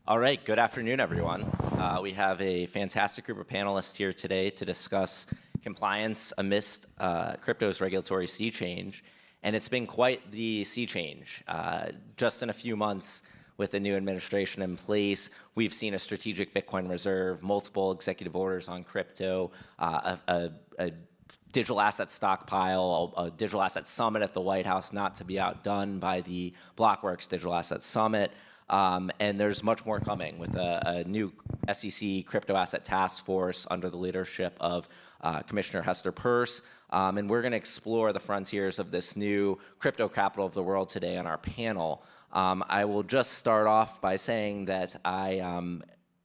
All right, good afternoon, everyone. We have a fantastic group of panelists here today to discuss compliance amidst crypto's regulatory sea change. And it's been quite the sea change. Just in a few months with the new administration in place, we've seen a strategic Bitcoin reserve, multiple executive orders on crypto, a digital asset stockpile, a digital asset summit at the White House, not to be outdone by the Blockworks Digital Asset Summit. And there's much more coming with a new SEC crypto asset task force under the leadership of Commissioner Hester Peirce. And we're going to explore the frontiers of this new crypto capital of the world today on our panel. I will just start off by saying that I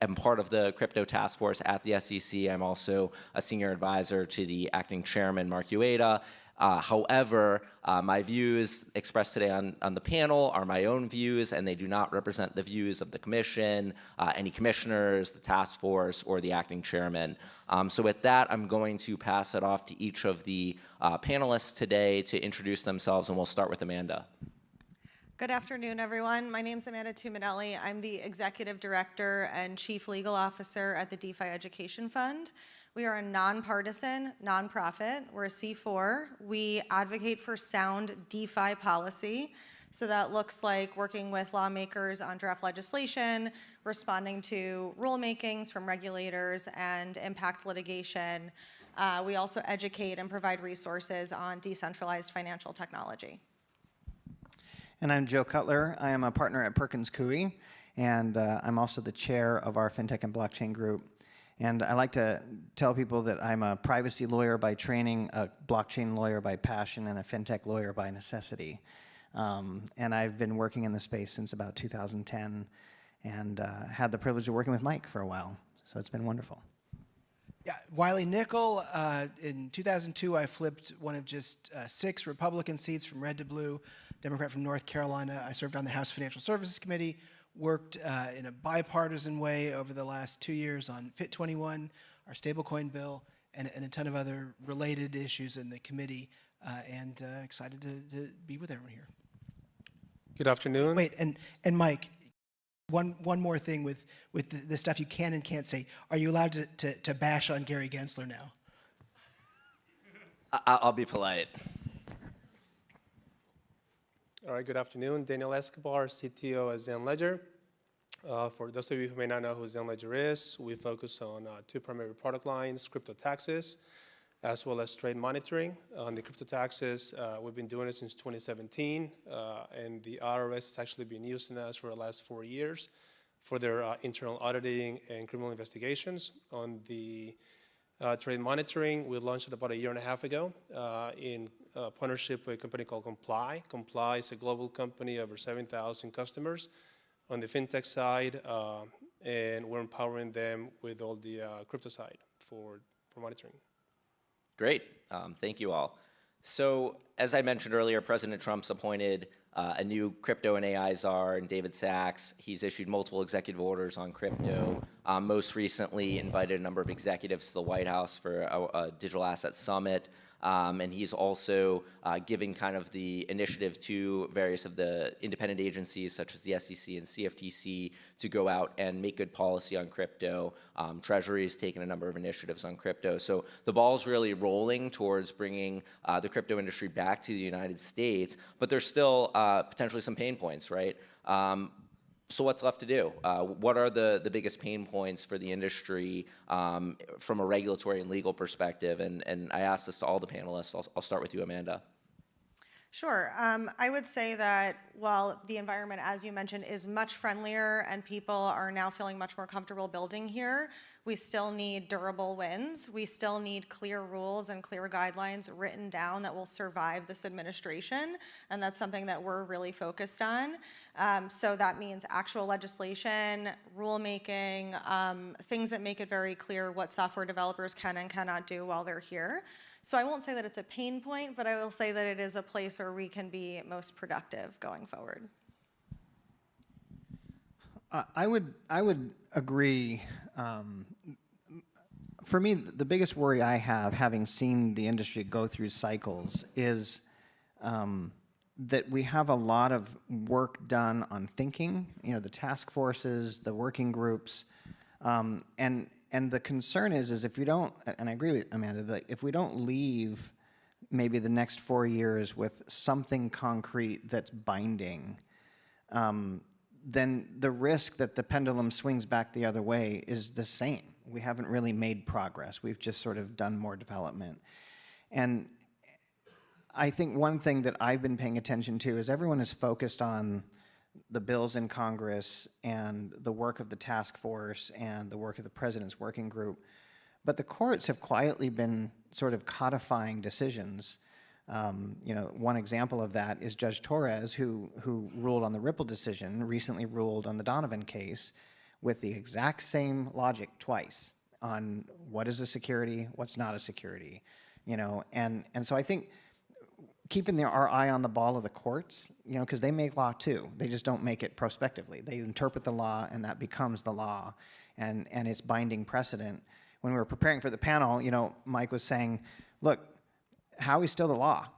am part of the crypto task force at the SEC. I'm also a senior advisor to the acting chairman, Mark Ueda. However, my views expressed today on the panel are my own views, and they do not represent the views of the commission, any commissioners, the task force, or the acting chairman. So with that, I'm going to pass it off to each of the panelists today to introduce themselves, and we'll start with Amanda. Good afternoon, everyone. My name is Amanda Tuminelli. I'm the Executive Director and Chief Legal Officer at the DeFi Education Fund. We are a nonpartisan nonprofit. We're a C4. We advocate for sound DeFi policy. So that looks like working with lawmakers on draft legislation, responding to rulemakings from regulators, and impact litigation. We also educate and provide resources on decentralized financial technology. And I'm Joe Cutler. I am a partner at Perkins Coie, and I'm also the chair of our FinTech and Blockchain group. And I like to tell people that I'm a privacy lawyer by training, a blockchain lawyer by passion, and a FinTech lawyer by necessity. And I've been working in the space since about 2010, and had the privilege of working with Mike for a while. So it's been wonderful. Yeah, Wiley Nickel. In 2002, I flipped one of just 6 Republican seats from red to blue. Democrat from North Carolina. I served on the House Financial Services Committee, worked in a bipartisan way over the last 2 years on FIT 21, our stablecoin bill, and a ton of other related issues in the committee, and excited to be with everyone here. Good afternoon. Wait, and Mike, one more thing with the stuff you can and can't say. Are you allowed to bash on Gary Gensler now? I'll be polite. All right, good afternoon. Daniel Escobar, CTO at Zen Ledger. For those of you who may not know who Zen Ledger is, we focus on 2 primary product lines, crypto taxes, as well as trade monitoring. On the crypto taxes, we've been doing it since 2017, and the IRS has actually been using us for the last 4 years for their internal auditing and criminal investigations. On the trade monitoring, we launched it about 1.5 years ago in partnership with a company called Comply. Comply is a global company, over 7,000 customers on the fintech side, and we're empowering them with all the crypto side for monitoring. Great, thank you all. So as I mentioned earlier, President Trump's appointed a new crypto and AI czar, David Sachs. He's issued multiple executive orders on crypto. Most recently invited a number of executives to the White House for a digital asset summit. And he's also giving kind of the initiative to various of the independent agencies such as the SEC and CFTC to go out and make good policy on crypto. Treasury's taken a number of initiatives on crypto. So the ball's really rolling towards bringing the crypto industry back to the United States, but there's still potentially some pain points, right? So what's left to do? What are the biggest pain points for the industry from a regulatory and legal perspective? And I asked this to all the panelists. I'll start with you, Amanda. Sure. I would say that while the environment, as you mentioned, is much friendlier and people are now feeling much more comfortable building here, we still need durable wins. We still need clear rules and clear guidelines written down that will survive this administration, and that's something that we're really focused on. So that means actual legislation, rulemaking, things that make it very clear what software developers can and cannot do while they're here. So I won't say that it's a pain point, but I will say that it is a place where we can be most productive going forward. I would agree. For me, the biggest worry I have, having seen the industry go through cycles, is that we have a lot of work done on thinking, the task forces, the working groups, and the concern is if we don't, and I agree with Amanda, that if we don't leave maybe the next 4 years with something concrete that's binding, then the risk that the pendulum swings back the other way is the same. We haven't really made progress. We've just sort of done more development. And I think one thing that I've been paying attention to is everyone is focused on the bills in Congress and the work of the task force and the work of the president's working group. But the courts have quietly been sort of codifying decisions. One example of that is Judge Torres, who ruled on the Ripple decision, recently ruled on the Donovan case with the exact same logic twice on what is a security, what's not a security, and so I think keeping our eye on the ball of the courts, because they make law too. They just don't make it prospectively. They interpret the law, and that becomes the law, and it's binding precedent. When we were preparing for the panel, Mike was saying, look, Howie's still the law,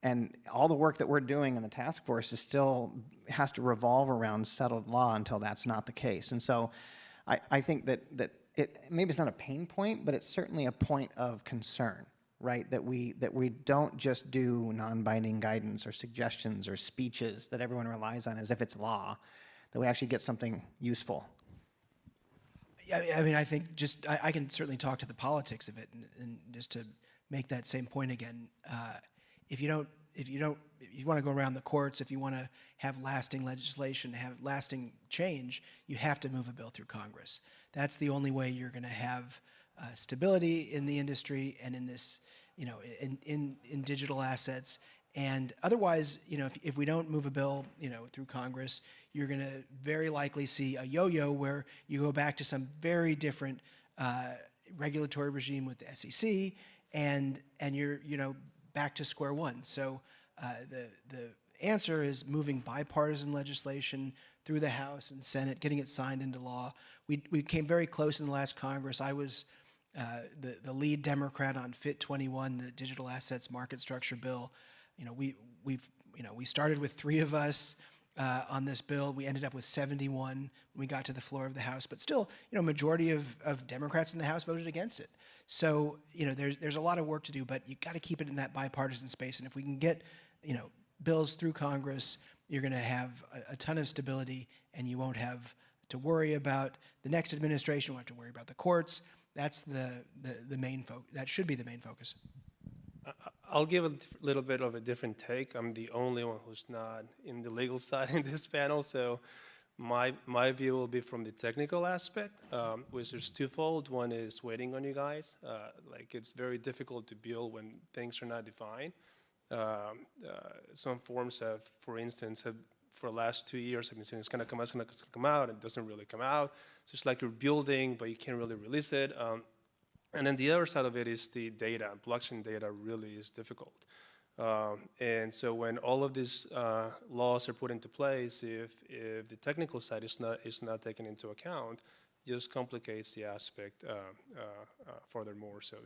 and all the work that we're doing in the task force has to revolve around settled law until that's not the case. And so I think that it maybe it's not a pain point, but it's certainly a point of concern, right? That we don't just do non-binding guidance or suggestions or speeches that everyone relies on as if it's law, that we actually get something useful. Yeah, I mean, I think I can certainly talk to the politics of it, and just to make that same point again, if you want to go around the courts, if you want to have lasting legislation, have lasting change, you have to move a bill through Congress. That's the only way you're going to have stability in the industry and in this, in digital assets. And otherwise, if we don't move a bill, through Congress, you're going to very likely see a yo-yo where you go back to some very different regulatory regime with the SEC, and you're back to square one. So the answer is moving bipartisan legislation through the House and Senate, getting it signed into law. We came very close in the last Congress. I was the lead Democrat on FIT 21, the Digital Assets Market Structure Bill. We started with 3 of us on this bill. We ended up with 71 when we got to the floor of the House, but still, majority of Democrats in the House voted against it. So, there's a lot of work to do, but you got to keep it in that bipartisan space. And if we can get, bills through Congress, you're going to have a ton of stability, and you won't have to worry about the next administration. You won't have to worry about the courts. That's the main focus. That should be the main focus. I'll give a little bit of a different take. I'm the only one who's not in the legal side in this panel, so my view will be from the technical aspect, which is twofold. One is waiting on you guys. It's very difficult to build when things are not defined. Some forms have, for instance, for the last 2 years, I've been saying it's going to come out, it's going to come out, and it doesn't really come out. So it's like you're building, but you can't really release it. And then the other side of it is the data. Blockchain data really is difficult. And so when all of these laws are put into place, if the technical side is not taken into account, it just complicates the aspect furthermore. So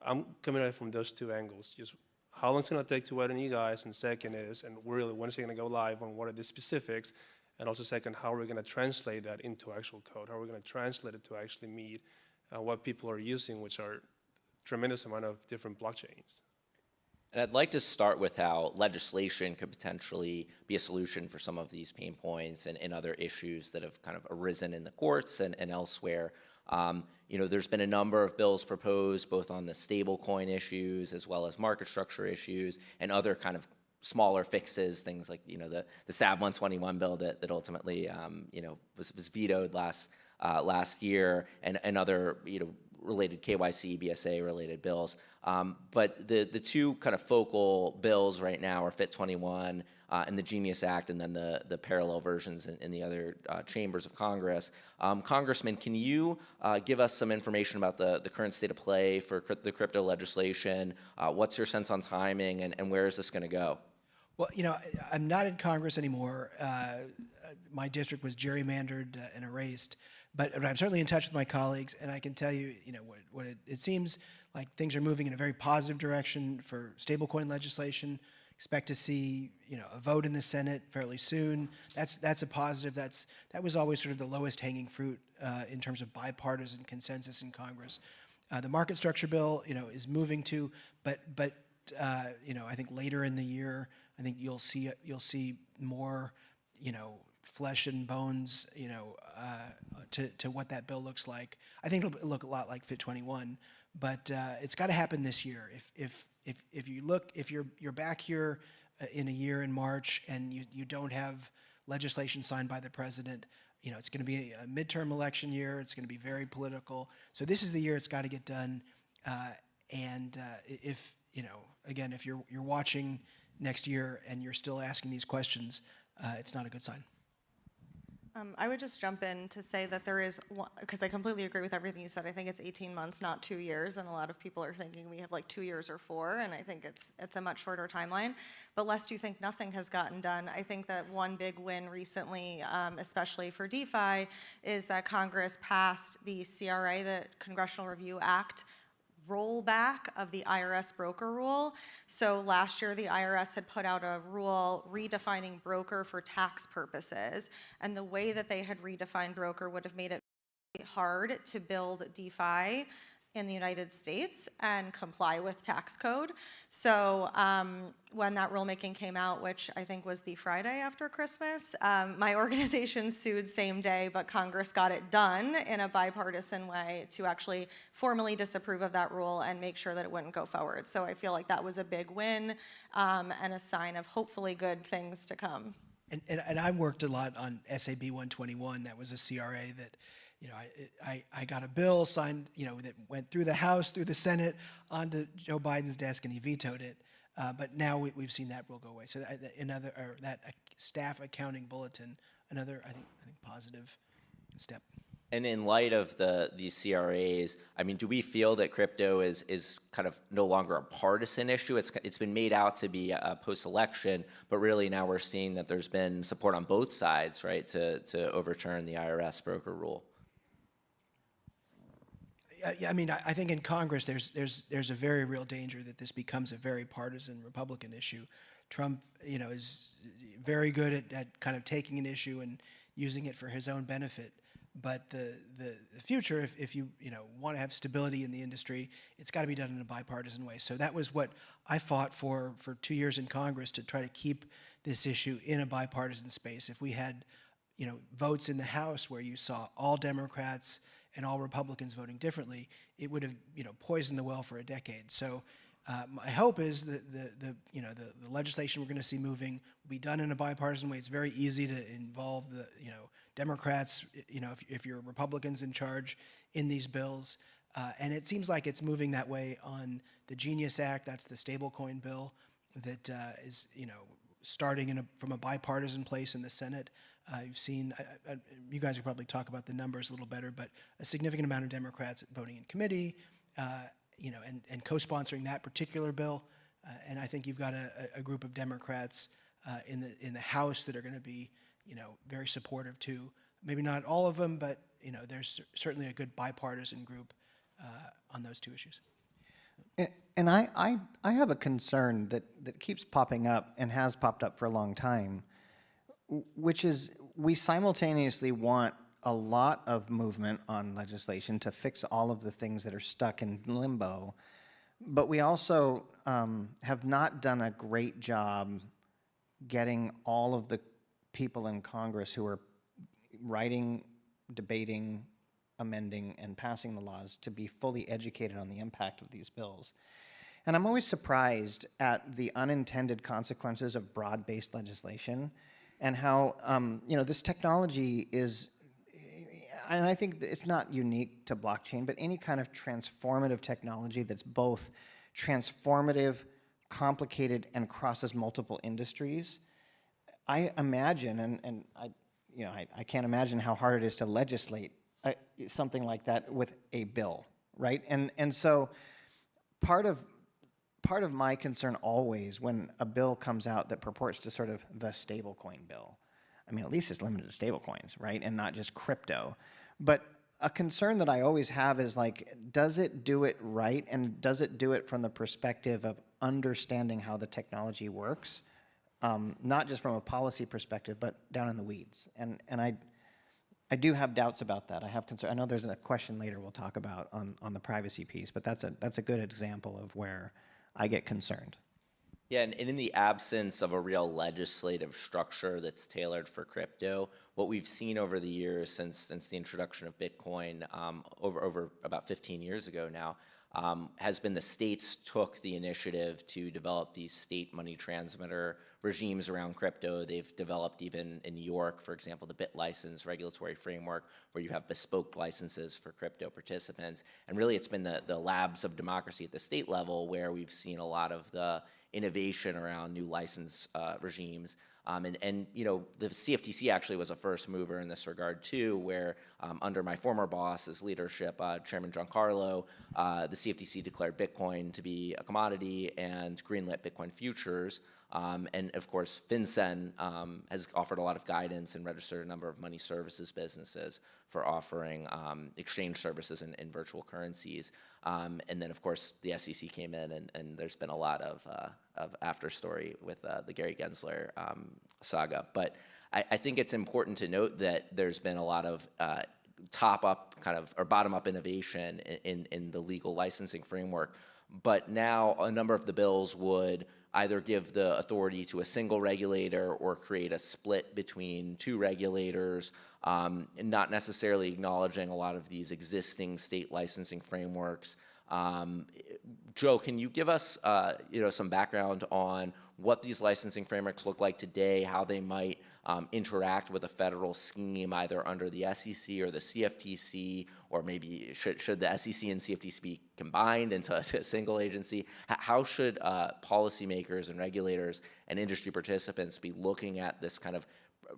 I'm coming at it from those 2 angles. Just how long it's going to take to wait on you guys, and second is, and really when is it going to go live, on what are the specifics, and also second, how are we going to translate that into actual code? How are we going to translate it to actually meet what people are using, which are tremendous amount of different blockchains. And I'd like to start with how legislation could potentially be a solution for some of these pain points and other issues that have kind of arisen in the courts and elsewhere. There's been a number of bills proposed, both on the stablecoin issues as well as market structure issues and other kind of smaller fixes, things like the SAB 121 bill that ultimately was vetoed last year, and other related KYC, BSA related bills. But the 2 kind of focal bills right now are FIT 21 and the Genius Act, and then the parallel versions in the other chambers of Congress. Congressman, can you give us some information about the current state of play for the crypto legislation? What's your sense on timing, and where is this going to go? Well, I'm not in Congress anymore. My district was gerrymandered and erased. But I'm certainly in touch with my colleagues, and I can tell you, it seems like things are moving in a very positive direction for stablecoin legislation. Expect to see, a vote in the Senate fairly soon. That's a positive. That was always sort of the lowest hanging fruit in terms of bipartisan consensus in Congress. The market structure bill, is moving to, but I think later in the year, I think you'll see more, flesh and bones, to what that bill looks like. I think it'll look a lot like Fit 21, but it's got to happen this year. If you're back here in a year in March and you don't have legislation signed by the president, it's going to be a midterm election year. It's going to be very political. So this is the year it's got to get done. If you're watching next year and you're still asking these questions, it's not a good sign. I would just jump in to say that there is, because I completely agree with everything you said. I think it's 18 months, not 2 years, and a lot of people are thinking we have like 2 years or 4, and I think it's a much shorter timeline. But lest you think nothing has gotten done, I think that one big win recently, especially for DeFi, is that Congress passed the CRA, the Congressional Review Act, rollback of the IRS broker rule. So last year, the IRS had put out a rule redefining broker for tax purposes. And the way that they had redefined broker would have made it hard to build DeFi in the United States and comply with tax code. So when that rulemaking came out, which I think was the Friday after Christmas, my organization sued same day, but Congress got it done in a bipartisan way to actually formally disapprove of that rule and make sure that it wouldn't go forward. So I feel like that was a big win and a sign of hopefully good things to come. And I worked a lot on SAB 121. That was a CRA that, I got a bill signed, that went through the House, through the Senate, onto Joe Biden's desk, and he vetoed it. But now we've seen that rule go away. So that staff accounting bulletin, another I think positive step. And in light of these CRAs, I mean, do we feel that crypto is kind of no longer a partisan issue? It's been made out to be a post-election, but really now we're seeing that there's been support on both sides, right, to overturn the IRS broker rule. Yeah, I mean, I think in Congress there's a very real danger that this becomes a very partisan Republican issue. Trump, is very good at kind of taking an issue and using it for his own benefit. But the future, if you want to have stability in the industry, it's got to be done in a bipartisan way. So that was what I fought for 2 years in Congress, to try to keep this issue in a bipartisan space. If we had, votes in the House where you saw all Democrats and all Republicans voting differently, it would have poisoned the well for a decade. So my hope is that the legislation we're going to see moving will be done in a bipartisan way. It's very easy to involve the Democrats, if you're Republicans in charge in these bills, and it seems like it's moving that way on the Genius Act. That's the stablecoin bill that is starting from a bipartisan place in the Senate. You've seen, you guys could probably talk about the numbers a little better, but a significant amount of Democrats voting in committee, and co-sponsoring that particular bill. And I think you've got a group of Democrats in the House that are going to be, very supportive too. Maybe not all of them, but there's certainly a good bipartisan group on those two issues. And I have a concern that keeps popping up and has popped up for a long time, which is we simultaneously want a lot of movement on legislation to fix all of the things that are stuck in limbo, but we also have not done a great job getting all of the people in Congress who are writing, debating, amending, and passing the laws to be fully educated on the impact of these bills. And I'm always surprised at the unintended consequences of broad-based legislation and how, this technology is, and I think it's not unique to blockchain, but any kind of transformative technology that's both transformative, complicated, and crosses multiple industries. I imagine, and I can't imagine how hard it is to legislate something like that with a bill, right? And so part of my concern always when a bill comes out that purports to sort of the stablecoin bill, I mean, at least it's limited to stablecoins, right, and not just crypto. But a concern that I always have is like, does it do it right, and does it do it from the perspective of understanding how the technology works, not just from a policy perspective, but down in the weeds. And I do have doubts about that. I have concern. I know there's a question later we'll talk about on the privacy piece, but that's a good example of where I get concerned. Yeah, and in the absence of a real legislative structure that's tailored for crypto, what we've seen over the years since the introduction of Bitcoin over about 15 years ago now, has been the states took the initiative to develop these state money transmitter regimes around crypto. They've developed, even in New York, for example, the BitLicense regulatory framework, where you have bespoke licenses for crypto participants. And really, it's been the labs of democracy at the state level where we've seen a lot of the innovation around new license regimes. And you know, the CFTC actually was a first mover in this regard too, where under my former boss's leadership, Chairman Giancarlo, the CFTC declared Bitcoin to be a commodity and greenlit Bitcoin futures. And of course, FinCEN has offered a lot of guidance and registered a number of money services businesses for offering exchange services in virtual currencies. And then, of course, the SEC came in, and there's been a lot of after story with the Gary Gensler saga. But I think it's important to note that there's been a lot of top-up kind of or bottom-up innovation in the legal licensing framework. But now a number of the bills would either give the authority to a single regulator or create a split between two regulators, and not necessarily acknowledging a lot of these existing state licensing frameworks. Joe, can you give us some background on what these licensing frameworks look like today, how they might interact with a federal scheme, either under the SEC or the CFTC, or maybe should the SEC and CFTC be combined into a single agency? How should policymakers and regulators and industry participants be looking at this kind of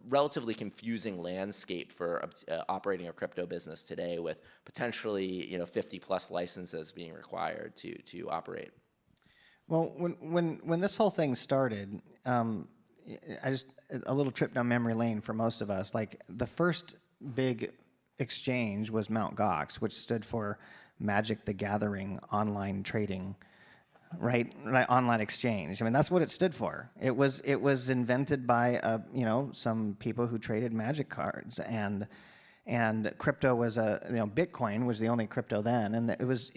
relatively confusing landscape for operating a crypto business today, with potentially 50 plus licenses being required to operate? Well, when this whole thing started, a little trip down memory lane for most of us. Like, the first big exchange was Mt. Gox, which stood for Magic the Gathering Online Trading, right? Online exchange. I mean, that's what it stood for. It was invented by some people who traded Magic cards, and crypto was Bitcoin was the only crypto then, and it was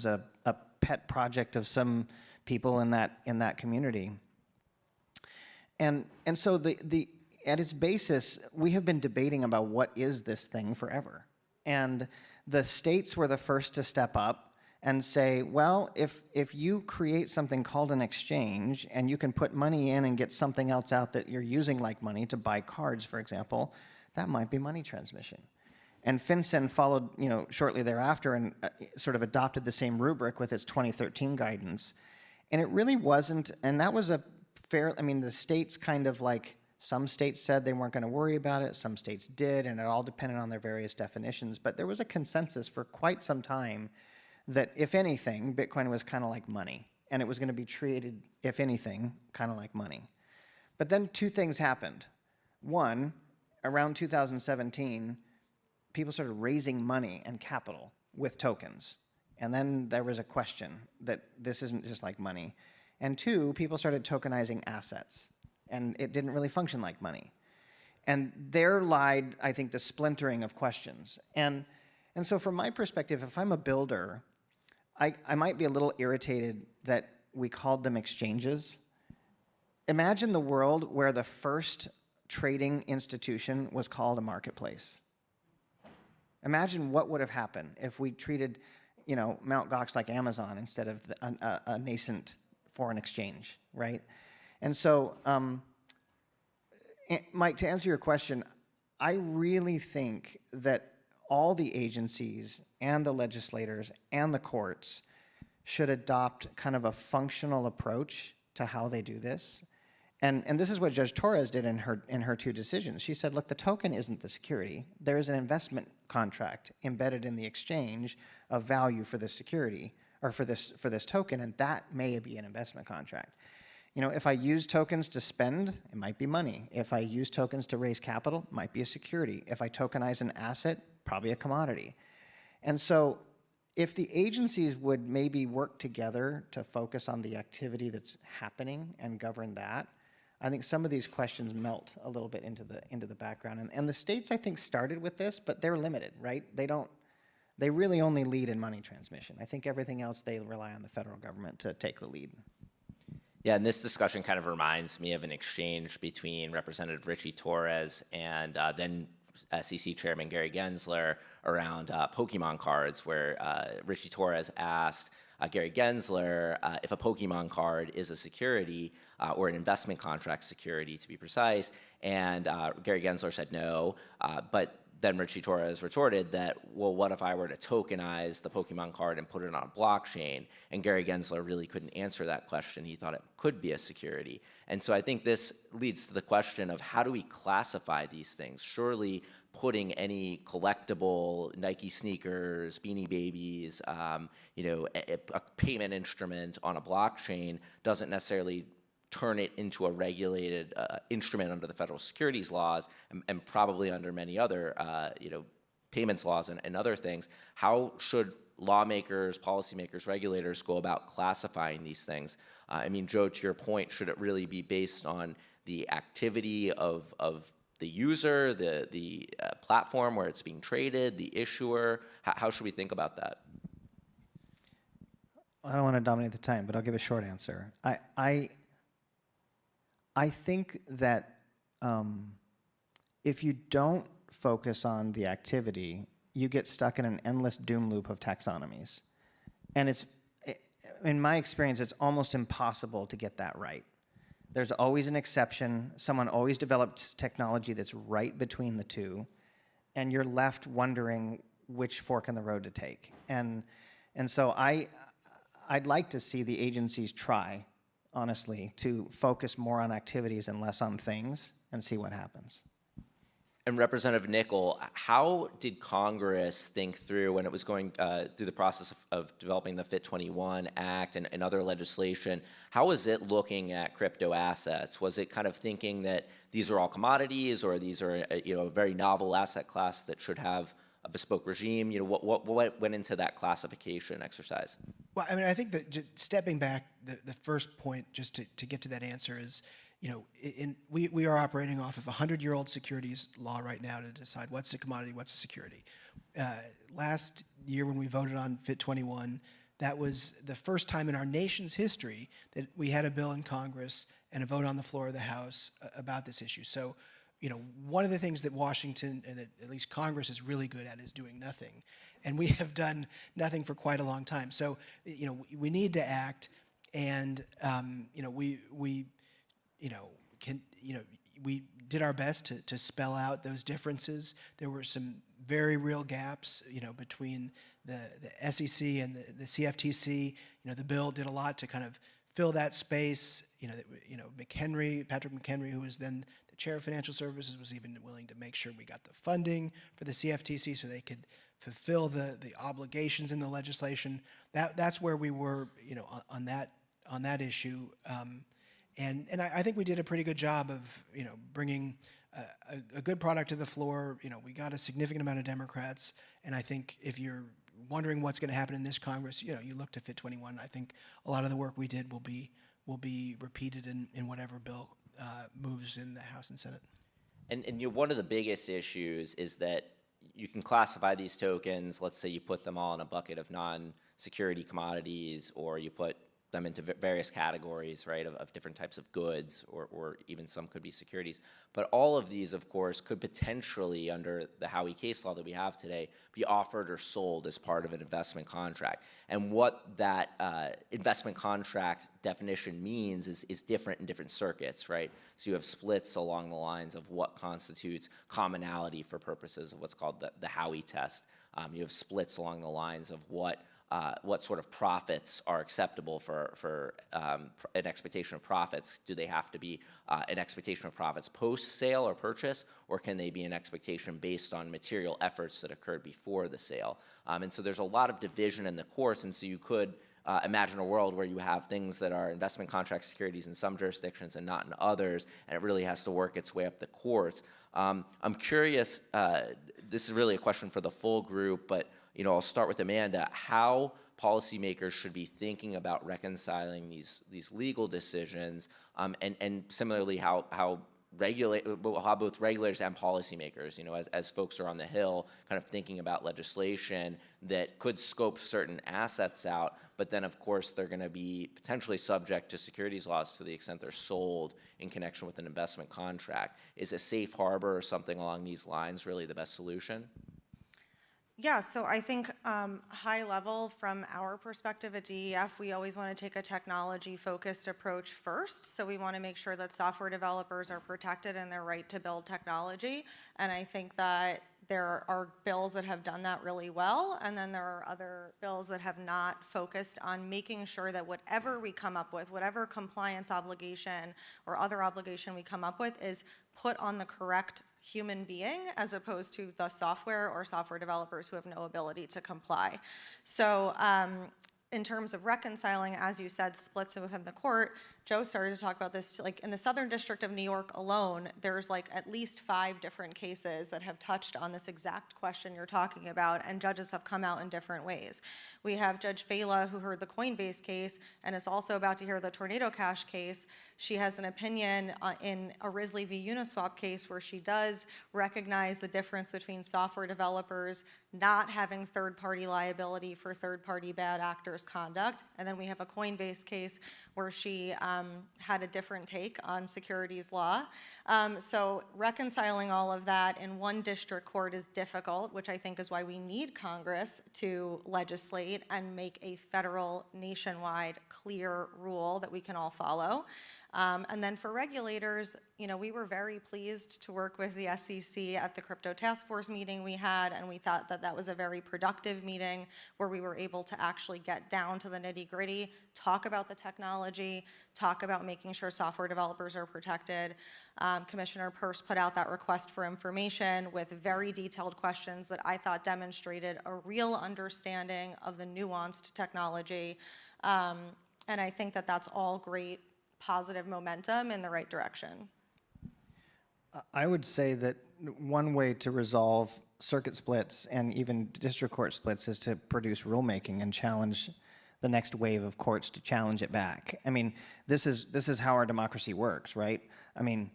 a pet project of some people in that community. And so at its basis, we have been debating about what is this thing forever. And the states were the first to step up and say, well, if you create something called an exchange and you can put money in and get something else out that you're using like money to buy cards, for example, that might be money transmission. And FinCEN followed shortly thereafter and sort of adopted the same rubric with its 2013 guidance. And it really wasn't, and that was the states kind of like, some states said they weren't going to worry about it, some states did, and it all depended on their various definitions. But there was a consensus for quite some time that, if anything, Bitcoin was kind of like money, and it was going to be treated, if anything, kind of like money. But then two things happened. One, around 2017, people started raising money and capital with tokens. And then there was a question that this isn't just like money. And two, people started tokenizing assets, and it didn't really function like money. And there lied, I think, the splintering of questions. And so from my perspective, if I'm a builder, I might be a little irritated that we called them exchanges. Imagine the world where the first trading institution was called a marketplace. Imagine what would have happened if we treated Mt. Gox like Amazon instead of a nascent foreign exchange, right? And so, Mike, to answer your question, I really think that all the agencies and the legislators and the courts should adopt kind of a functional approach to how they do this. And this is what Judge Torres did in her two decisions. She said, look, the token isn't the security. There is an investment contract embedded in the exchange of value for this security, or for this token, and that may be an investment contract. If I use tokens to spend, it might be money. If I use tokens to raise capital, it might be a security. If I tokenize an asset, probably a commodity. And so if the agencies would maybe work together to focus on the activity that's happening and govern that, I think some of these questions melt a little bit into the background. And the states, I think, started with this, but they're limited, right? They really only lead in money transmission. I think everything else, they rely on the federal government to take the lead. Yeah, and this discussion kind of reminds me of an exchange between Representative Richie Torres and then SEC Chairman Gary Gensler around Pokemon cards, where Richie Torres asked Gary Gensler if a Pokemon card is a security or an investment contract security, to be precise, and Gary Gensler said no, but then Richie Torres retorted that, well, what if I were to tokenize the Pokemon card and put it on a blockchain? And Gary Gensler really couldn't answer that question. He thought it could be a security. And so I think this leads to the question of how do we classify these things? Surely putting any collectible Nike sneakers, Beanie Babies, a payment instrument on a blockchain doesn't necessarily turn it into a regulated instrument under the federal securities laws and probably under many other payments laws and other things. How should lawmakers, policymakers, regulators go about classifying these things? I mean, Joe, to your point, should it really be based on the activity of the user, the platform where it's being traded, the issuer? How should we think about that? I don't want to dominate the time, but I'll give a short answer. I think that if you don't focus on the activity, you get stuck in an endless doom loop of taxonomies. And in my experience, it's almost impossible to get that right. There's always an exception. Someone always develops technology that's right between the two, and you're left wondering which fork in the road to take. And so I'd like to see the agencies try, honestly, to focus more on activities and less on things and see what happens. And Representative Nickel, how did Congress think through when it was going through the process of developing the FIT 21 Act and other legislation? How was it looking at crypto assets? Was it kind of thinking that these are all commodities, or these are a very novel asset class that should have a bespoke regime? What went into that classification exercise? Well, I mean, I think that just stepping back, the first point, just to get to that answer is, we are operating off of a 100-year-old securities law right now to decide what's a commodity, what's a security. Last year when we voted on FIT 21, that was the first time in our nation's history that we had a bill in Congress and a vote on the floor of the House about this issue. So, one of the things that Washington, and that at least Congress, is really good at is doing nothing. And we have done nothing for quite a long time. So, we need to act, and, we did our best to spell out those differences. There were some very real gaps, between the SEC and the CFTC. The bill did a lot to kind of fill that space. Patrick McHenry, who was then the chair of financial services, was even willing to make sure we got the funding for the CFTC so they could fulfill the obligations in the legislation. That's where we were, on that issue. And I think we did a pretty good job of, bringing a good product to the floor. We got a significant amount of Democrats, and I think if you're wondering what's going to happen in this Congress, you look to FIT 21. I think a lot of the work we did will be repeated in whatever bill moves in the House and Senate. And one of the biggest issues is that you can classify these tokens. Let's say you put them all in a bucket of non-security commodities, or you put them into various categories, right, of different types of goods, or even some could be securities. But all of these, of course, could potentially, under the Howey case law that we have today, be offered or sold as part of an investment contract. And what that investment contract definition means is different in different circuits, right? So you have splits along the lines of what constitutes commonality for purposes of what's called the Howey test. You have splits along the lines of what sort of profits are acceptable for an expectation of profits. Do they have to be an expectation of profits post-sale or purchase, or can they be an expectation based on material efforts that occurred before the sale? And so there's a lot of division in the course, and so you could imagine a world where you have things that are investment contract securities in some jurisdictions and not in others, and it really has to work its way up the courts. I'm curious, this is really a question for the full group, but I'll start with Amanda. How policymakers should be thinking about reconciling these legal decisions, and similarly how both regulators and policymakers, as folks are on the Hill, kind of thinking about legislation that could scope certain assets out, but then of course they're going to be potentially subject to securities laws to the extent they're sold in connection with an investment contract. Is a safe harbor or something along these lines really the best solution? Yeah, so I think high level from our perspective at DEF, we always want to take a technology-focused approach first. So we want to make sure that software developers are protected in their right to build technology. And I think that there are bills that have done that really well, and then there are other bills that have not focused on making sure that whatever we come up with, whatever compliance obligation or other obligation we come up with, is put on the correct human being as opposed to the software or software developers who have no ability to comply. So in terms of reconciling, as you said, splits within the court, Joe started to talk about this, like in the Southern District of New York alone, there's like at least 5 different cases that have touched on this exact question you're talking about, and judges have come out in different ways. We have Judge Fela, who heard the Coinbase case and is also about to hear the Tornado Cash case. She has an opinion in a Risley v. Uniswap case where she does recognize the difference between software developers not having third-party liability for third-party bad actors' conduct. And then we have a Coinbase case where she had a different take on securities law. So reconciling all of that in one district court is difficult, which I think is why we need Congress to legislate and make a federal, nationwide, clear rule that we can all follow. And then for regulators, we were very pleased to work with the SEC at the Crypto Task Force meeting we had, and we thought that that was a very productive meeting where we were able to actually get down to the nitty-gritty, talk about the technology, talk about making sure software developers are protected. Commissioner Peirce put out that request for information with very detailed questions that I thought demonstrated a real understanding of the nuanced technology. And I think that that's all great positive momentum in the right direction. I would say that one way to resolve circuit splits and even district court splits is to produce rulemaking and challenge the next wave of courts to challenge it back. I mean, this is how our democracy works, right? I mean,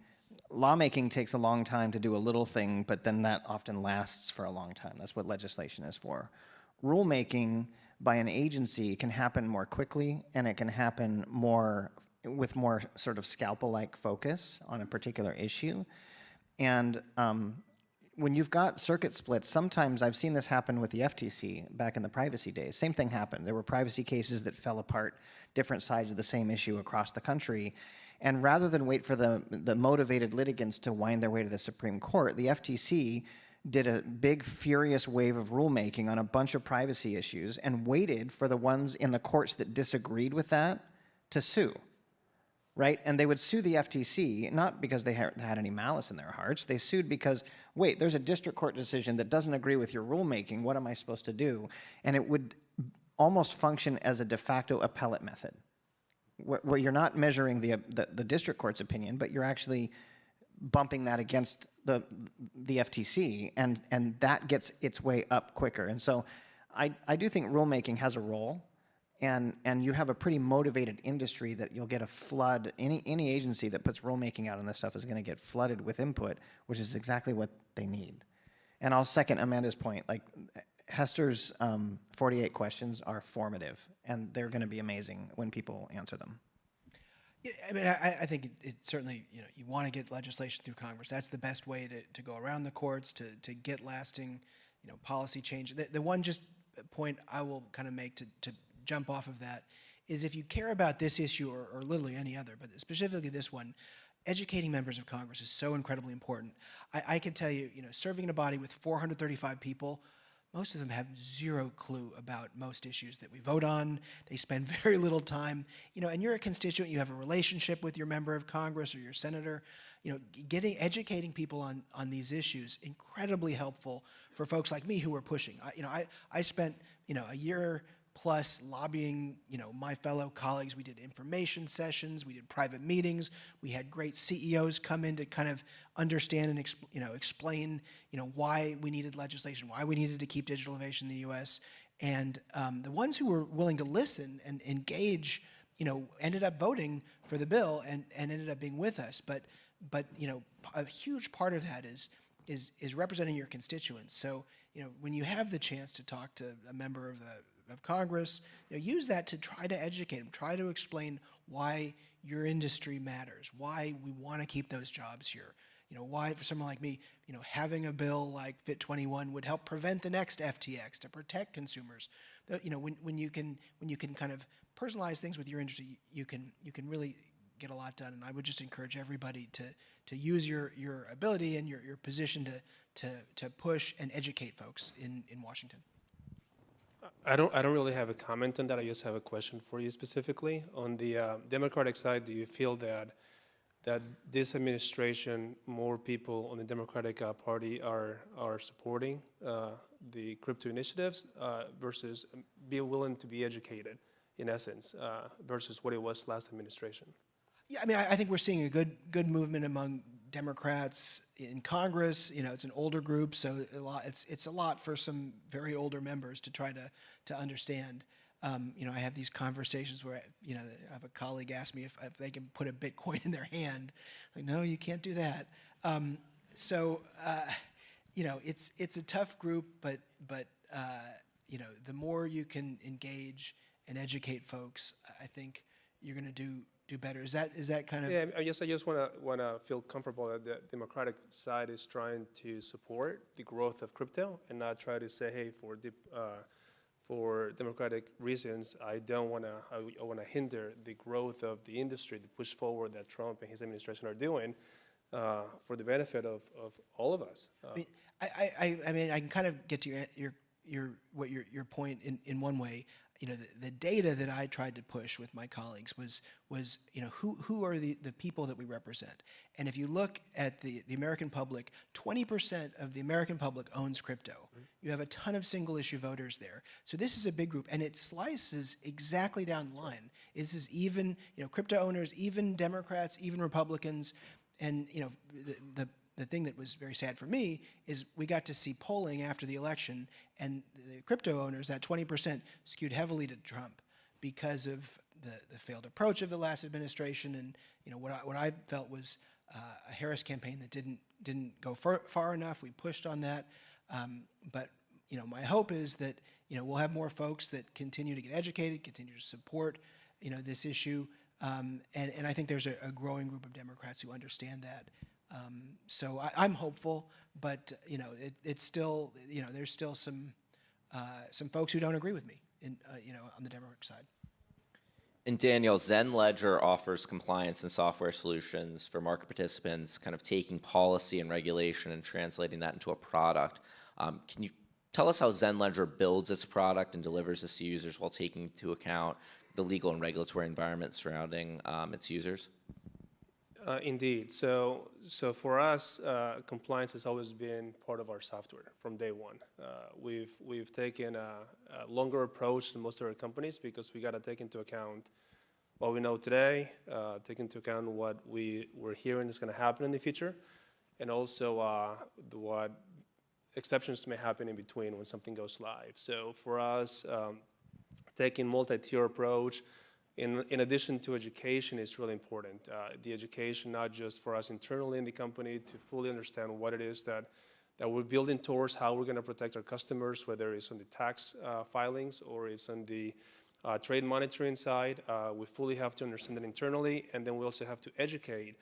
lawmaking takes a long time to do a little thing, but then that often lasts for a long time. That's what legislation is for. Rulemaking by an agency can happen more quickly, and it can happen with more sort of scalpel-like focus on a particular issue. And when you've got circuit splits, sometimes I've seen this happen with the FTC back in the privacy days. Same thing happened. There were privacy cases that fell apart, different sides of the same issue across the country. And rather than wait for the motivated litigants to wind their way to the Supreme Court, the FTC did a big, furious wave of rulemaking on a bunch of privacy issues and waited for the ones in the courts that disagreed with that to sue. Right? And they would sue the FTC, not because they had any malice in their hearts. They sued because, wait, there's a district court decision that doesn't agree with your rulemaking. What am I supposed to do? And it would almost function as a de facto appellate method, where you're not measuring the district court's opinion, but you're actually bumping that against the FTC, and that gets its way up quicker. And so I do think rulemaking has a role. And you have a pretty motivated industry that you'll get a flood. Any agency that puts rulemaking out on this stuff is going to get flooded with input, which is exactly what they need. And I'll second Amanda's point. Like Hester's 48 questions are formative, and they're going to be amazing when people answer them. Yeah, I mean, I think it certainly, you want to get legislation through Congress. That's the best way to go around the courts, to get lasting, policy change. The one just point I will kind of make to jump off of that is if you care about this issue or literally any other, but specifically this one, educating members of Congress is so incredibly important. I can tell you, serving in a body with 435 people, most of them have zero clue about most issues that we vote on. They spend very little time, and you're a constituent, you have a relationship with your member of Congress or your senator, educating people on these issues, incredibly helpful for folks like me who are pushing. I spent, a year plus lobbying, my fellow colleagues. We did information sessions, we did private meetings, we had great CEOs come in to kind of understand and explain, why we needed legislation, why we needed to keep digital innovation in the U.S. And the ones who were willing to listen and engage, ended up voting for the bill and ended up being with us. But a huge part of that is representing your constituents. So, when you have the chance to talk to a member of Congress, use that to try to educate them, try to explain why your industry matters, why we want to keep those jobs here. Why for someone like me, having a bill like Fit 21 would help prevent the next FTX, to protect consumers. When you can kind of personalize things with your industry, you can really get a lot done. And I would just encourage everybody to use your ability and your position to push and educate folks in Washington. I don't really have a comment on that. I just have a question for you specifically. On the Democratic side, do you feel that this administration, more people on the Democratic Party are supporting the crypto initiatives versus be willing to be educated, in essence, versus what it was last administration? Yeah, I think we're seeing a good movement among Democrats in Congress. It's an older group, so it's a lot for some very older members to try to understand. I have these conversations where I have a colleague ask me if they can put a Bitcoin in their hand. Like, no, you can't do that. It's a tough group, but the more you can engage and educate folks, I think you're going to do better. Is that kind of? Yeah, I just want to feel comfortable that the Democratic side is trying to support the growth of crypto and not try to say, hey, for Democratic reasons, I want to hinder the growth of the industry, the push forward that Trump and his administration are doing for the benefit of all of us. I can kind of get to your point in one way. The data that I tried to push with my colleagues was who are the people that we represent. And if you look at the American public, 20% of the American public owns crypto. Mm-hmm. You have a ton of single issue voters there. So this is a big group, and it slices exactly down the line. This is even, crypto owners, even Democrats, even Republicans. And the thing that was very sad for me is we got to see polling after the election, and the crypto owners, that 20%, skewed heavily to Trump because of the failed approach of the last administration, and what I felt was a Harris campaign that didn't go far enough. We pushed on that, but my hope is that we'll have more folks that continue to get educated, continue to support this issue, and I think there's a growing group of Democrats who understand that. So I'm hopeful, but it's still there's still some folks who don't agree with me on the Democratic side. And Daniel, Zen Ledger offers compliance and software solutions for market participants, kind of taking policy and regulation and translating that into a product. Can you tell us how Zen Ledger builds its product and delivers this to users while taking into account the legal and regulatory environment surrounding its users? Indeed. So for us, compliance has always been part of our software from day one. We've taken a longer approach than most of our companies because we got to take into account what we know today, take into account what we're hearing is going to happen in the future, and also what exceptions may happen in between when something goes live. So for us, taking multi-tier approach, in addition to education, is really important. The education, not just for us internally in the company to fully understand what it is that we're building towards, how we're going to protect our customers, whether it's on the tax filings or it's on the trade monitoring side. We fully have to understand that internally, and then we also have to educate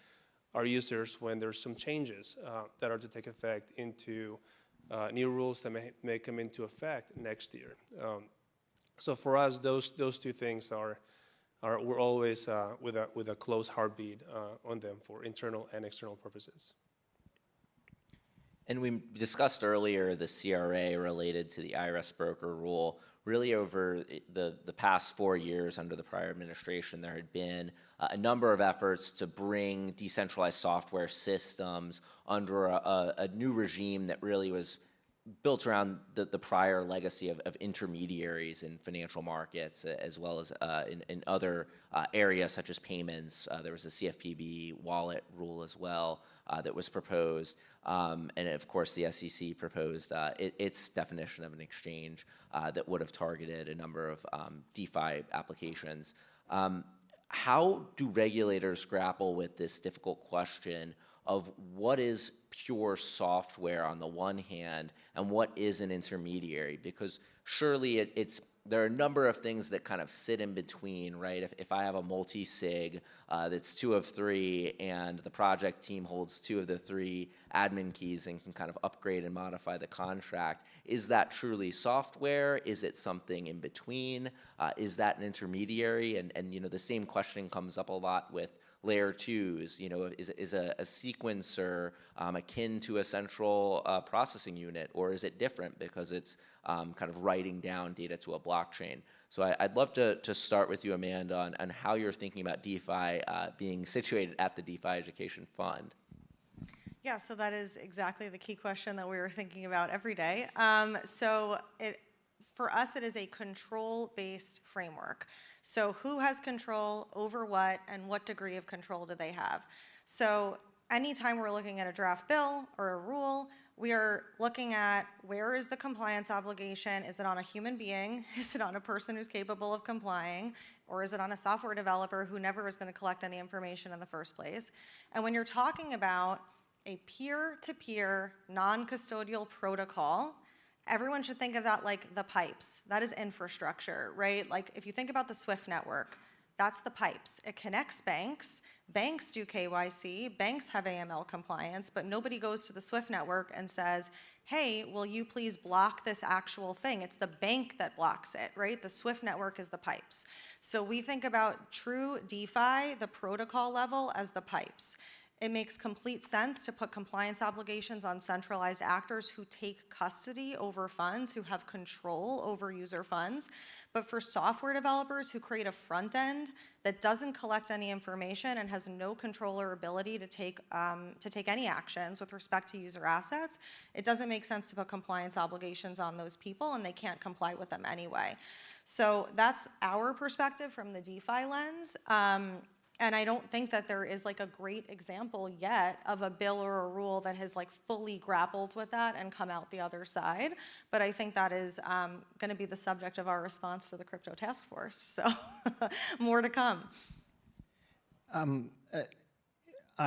our users when there's some changes that are to take effect into new rules that may come into effect next year. So for us, those two things we're always with a close heartbeat on them for internal and external purposes. And we discussed earlier the CRA related to the IRS broker rule. Really over the past 4 years under the prior administration, there had been a number of efforts to bring decentralized software systems under a new regime that really was built around the prior legacy of intermediaries in financial markets, as well as in other areas such as payments. There was a CFPB wallet rule as well that was proposed. And of course, the SEC proposed its definition of an exchange that would have targeted a number of DeFi applications. How do regulators grapple with this difficult question of what is pure software on the one hand and what is an intermediary? Because surely there are a number of things that kind of sit in between, right? If I have a multi-sig that's 2 of 3 and the project team holds 2 of the 3 admin keys and can kind of upgrade and modify the contract, is that truly software? Is it something in between? Is that an intermediary? And you know, the same question comes up a lot with layer 2s. You know, is a sequencer akin to a central processing unit, or is it different because it's kind of writing down data to a blockchain? So I'd love to start with you, Amanda, on how you're thinking about DeFi being situated at the DeFi Education Fund. Yeah, so that is exactly the key question that we were thinking about every day. For us, it is a control-based framework. So who has control over what, and what degree of control do they have? So anytime we're looking at a draft bill or a rule, we are looking at where is the compliance obligation? Is it on a human being? Is it on a person who's capable of complying? Or is it on a software developer who never is going to collect any information in the first place? And when you're talking about a peer-to-peer, non-custodial protocol, everyone should think of that like the pipes. That is infrastructure, right? Like if you think about the SWIFT network, that's the pipes. It connects banks. Banks do KYC. Banks have AML compliance, but nobody goes to the SWIFT network and says, hey, will you please block this actual thing? It's the bank that blocks it, right? The SWIFT network is the pipes. So we think about true DeFi, the protocol level, as the pipes. It makes complete sense to put compliance obligations on centralized actors who take custody over funds, who have control over user funds. But for software developers who create a front end that doesn't collect any information and has no control or ability to take any actions with respect to user assets, it doesn't make sense to put compliance obligations on those people, and they can't comply with them anyway. So that's our perspective from the DeFi lens. And I don't think that there is like a great example yet of a bill or a rule that has like fully grappled with that and come out the other side. But I think that is going to be the subject of our response to the crypto task force. So more to come. I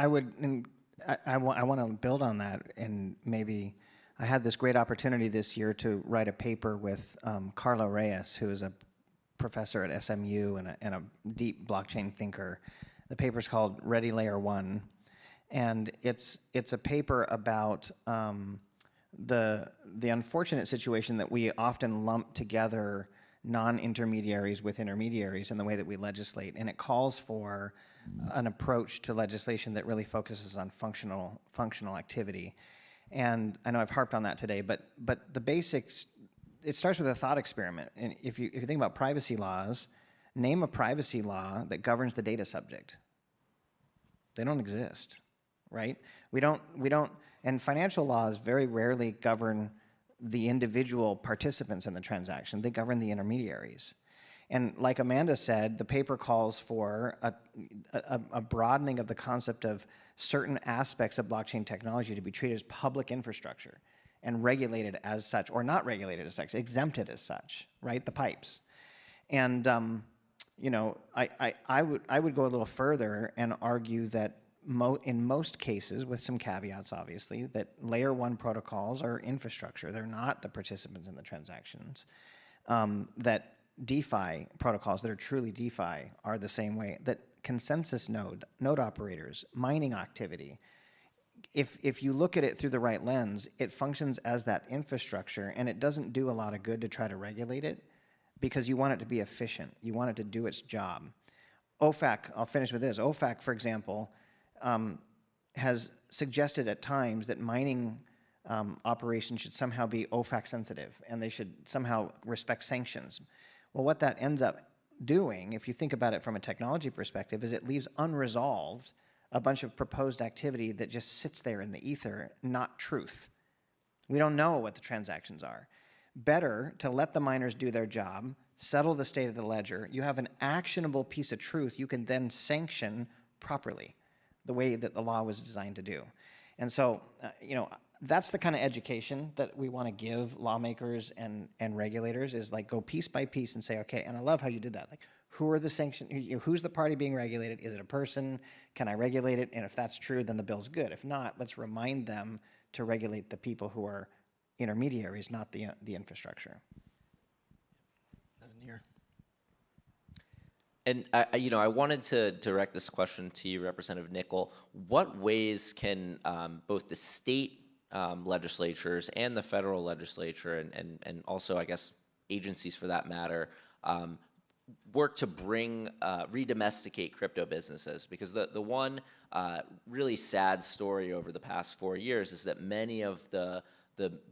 want to build on that, and maybe I had this great opportunity this year to write a paper with Carlo Reyes, who is a professor at SMU and a deep blockchain thinker. The paper's called Ready Layer 1, and it's a paper about the unfortunate situation that we often lump together non-intermediaries with intermediaries in the way that we legislate, and it calls for an approach to legislation that really focuses on functional activity. And I know I've harped on that today, but the basics. It starts with a thought experiment. And if you think about privacy laws, name a privacy law that governs the data subject. They don't exist, right? We don't, and financial laws very rarely govern the individual participants in the transaction. They govern the intermediaries. And like Amanda said, the paper calls for a broadening of the concept of certain aspects of blockchain technology to be treated as public infrastructure and regulated as such, or not regulated as such, exempted as such, right? The pipes. And you know, I would go a little further and argue that in most cases, with some caveats obviously, that layer 1 protocols are infrastructure. They're not the participants in the transactions. That DeFi protocols that are truly DeFi are the same way. That consensus node operators, mining activity, if you look at it through the right lens, it functions as that infrastructure, and it doesn't do a lot of good to try to regulate it because you want it to be efficient. You want it to do its job. OFAC, I'll finish with this. OFAC, for example, has suggested at times that mining operations should somehow be OFAC sensitive, and they should somehow respect sanctions. Well, what that ends up doing, if you think about it from a technology perspective, is it leaves unresolved a bunch of proposed activity that just sits there in the ether, not truth, We don't know what the transactions are. Better to let the miners do their job, settle the state of the ledger. You have an actionable piece of truth you can then sanction properly, the way that the law was designed to do. And so, that's the kind of education that we want to give lawmakers and regulators, is like go piece by piece and say, okay, and I love how you did that. Like, who are the sanctions, who's the party being regulated? Is it a person? Can I regulate it? And if that's true, then the bill's good. If not, let's remind them to regulate the people who are intermediaries, not the infrastructure. Nothing here. And I wanted to direct this question to you, Representative Nickel. What ways can both the state legislatures and the federal legislature, and also, I guess, agencies for that matter, work to bring, redomesticate crypto businesses? Because the one really sad story over the past 4 years is that many of the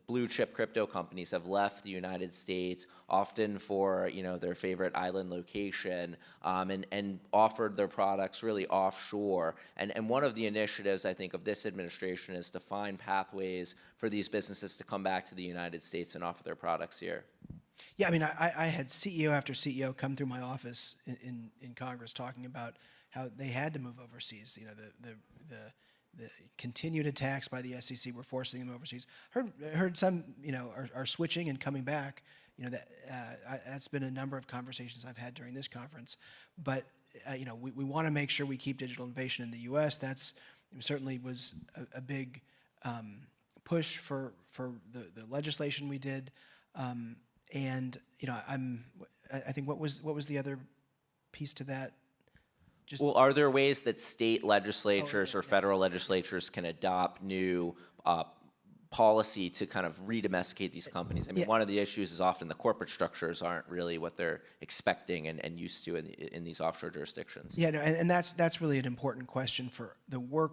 blue chip crypto companies have left the United States, often for their favorite island location, and offered their products really offshore. And one of the initiatives, I think, of this administration is to find pathways for these businesses to come back to the United States and offer their products here. Yeah, I mean, I had CEO after CEO come through my office in Congress talking about how they had to move overseas. The continued attacks by the SEC were forcing them overseas. Heard some, are switching and coming back. That's been a number of conversations I've had during this conference. But we want to make sure we keep digital innovation in the U.S. That's certainly was a big push for the legislation we did. And I think what was the other piece to that? Well, are there ways that state legislatures or federal legislatures can adopt new policy to kind of redomesticate these companies? I mean, one of the issues is often the corporate structures aren't really what they're expecting and used to in these offshore jurisdictions. Yeah, no, and that's really an important question for the work,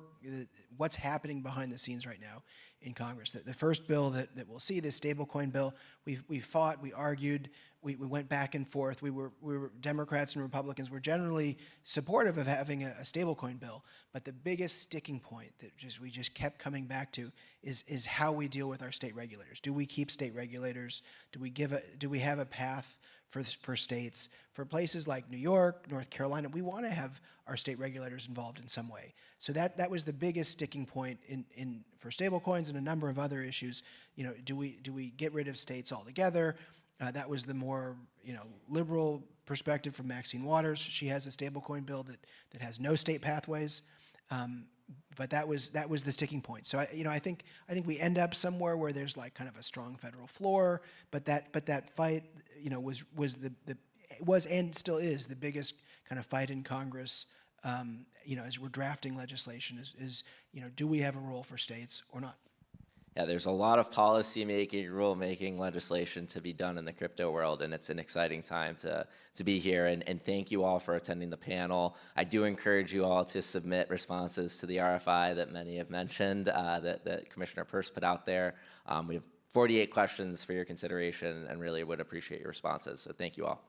what's happening behind the scenes right now in Congress. The first bill that we'll see, this stablecoin bill, we fought, we argued, we went back and forth. We were Democrats and Republicans were generally supportive of having a stablecoin bill, but the biggest sticking point that we just kept coming back to is how we deal with our state regulators. Do we keep state regulators? Do we have a path for states? For places like New York, North Carolina, we want to have our state regulators involved in some way. So that was the biggest sticking point for stablecoins and a number of other issues. Do we get rid of states altogether? That was the more liberal perspective from Maxine Waters. She has a stablecoin bill that has no state pathways, but that was the sticking point. So I think we end up somewhere where there's like kind of a strong federal floor, but that fight was and still is the biggest kind of fight in Congress. As we're drafting legislation, is do we have a role for states or not? Yeah, there's a lot of policy making, rule making, legislation to be done in the crypto world, and it's an exciting time to be here. And thank you all for attending the panel. I do encourage you all to submit responses to the RFI that many have mentioned, that Commissioner Peirce put out there. We have 48 questions for your consideration, and really would appreciate your responses. So thank you all.